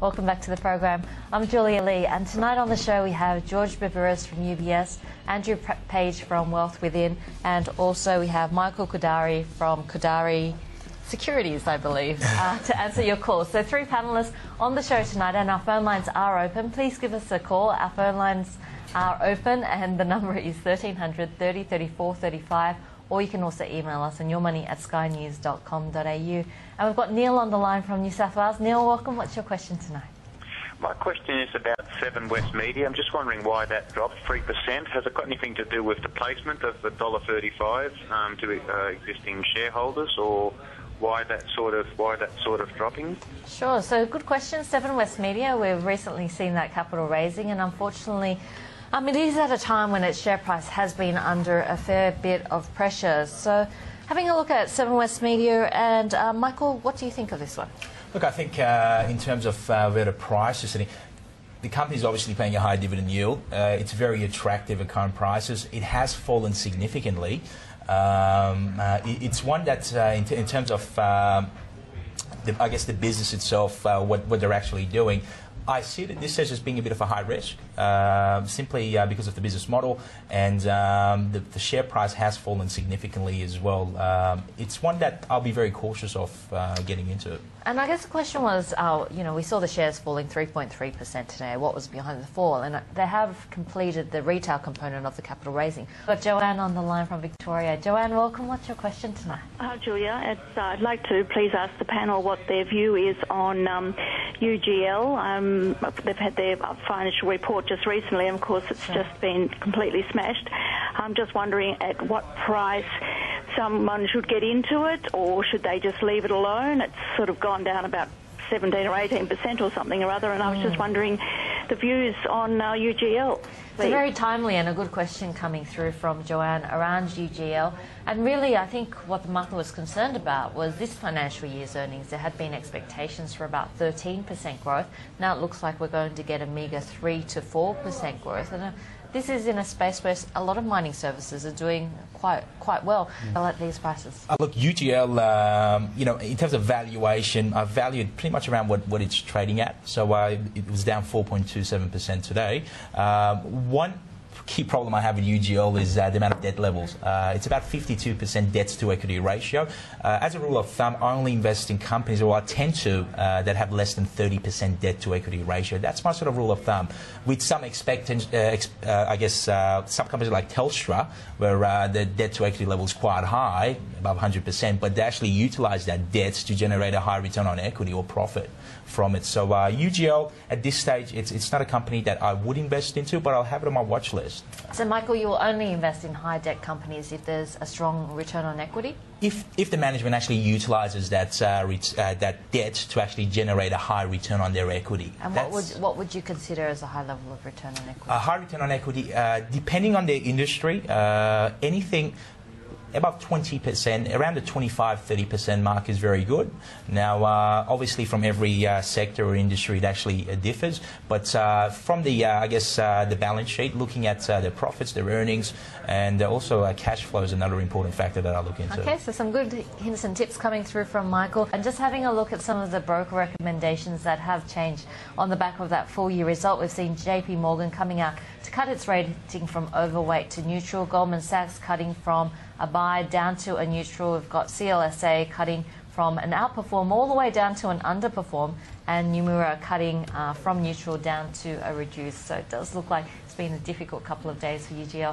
Welcome back to the program. I'm Julia Lee, and tonight on the show we have George Biveris from UBS, Andrew Page from Wealth Within, and also we have Michael Kodari from Kodari Securities, I believe, to answer your calls. So 3 panellists on the show tonight, and our phone lines are open. Please give us a call. Our phone lines are open, and the number is 1300 30 34 35. Or you can also email us on yourmoney@skynews.com.au. And we've got Neil on the line from New South Wales. Neil, welcome. What's your question tonight? My question is about 7 West Media. I'm just wondering why that dropped 3%. Has it got anything to do with the placement of the $1.35 to existing shareholders, or why that sort of dropping? Sure. So good question. 7 West Media. We've recently seen that capital raising, and unfortunately, it is at a time when its share price has been under a fair bit of pressure. So having a look at 7 West Media, and Michael, what do you think of this one? Look, I think in terms of where the price is sitting, the company is obviously paying a high dividend yield. It's very attractive at current prices. It has fallen significantly. It's one that, in terms of, I guess, the business itself, what they're actually doing, I see that this as being a bit of a high risk, simply because of the business model, and the share price has fallen significantly as well. It's one that I'll be very cautious of getting into. And I guess the question was, we saw the shares falling 3.3% today. What was behind the fall? And they have completed the retail component of the capital raising. We've got Joanne on the line from Victoria. Joanne, welcome. What's your question tonight? Julia, I'd like to please ask the panel what their view is on UGL. They've had their financial report just recently, and of course it's just been completely smashed. I'm just wondering at what price someone should get into it, or should they just leave it alone? It's sort of gone down about 17 or 18% or something or other, and I was just wondering the views on UGL. It's a very timely and a good question coming through from Joanne around UGL. And really, I think what the market was concerned about was this financial year's earnings. There had been expectations for about 13% growth. Now it looks like we're going to get a meagre 3 to 4% growth. And this is in a space where a lot of mining services are doing quite well at these prices. Look, UGL, in terms of valuation, I've valued pretty much around what it's trading at. So it was down 4.27% today. One key problem I have with UGL is the amount of debt levels. It's about 52% debt to equity ratio. As a rule of thumb, I only invest in companies, or I tend to, that have less than 30% debt to equity ratio. That's my sort of rule of thumb. With some some companies like Telstra, where the debt to equity level is quite high, above 100%, but they actually utilize that debt to generate a high return on equity or profit from it. So UGL, at this stage, it's not a company that I would invest into, but I'll have it on my watch list. So, Michael, you will only invest in high debt companies if there's a strong return on equity? If the management actually utilises that debt to actually generate a high return on their equity. And what would you consider as a high level of return on equity? A high return on equity, depending on their industry, anything above 20%, around the 25-30% mark is very good. Now, obviously, from every sector or industry, it actually differs. But from the, the balance sheet, looking at their profits, their earnings, and also cash flow is another important factor that I look into. Okay, so some good hints and tips coming through from Michael. And just having a look at some of the broker recommendations that have changed on the back of that full-year result. We've seen JP Morgan coming out to cut its rating from overweight to neutral. Goldman Sachs cutting from a buy down to a neutral. We've got CLSA cutting from an outperform all the way down to an underperform, and Nomura cutting from neutral down to a reduce. So it does look like it's been a difficult couple of days for UGL.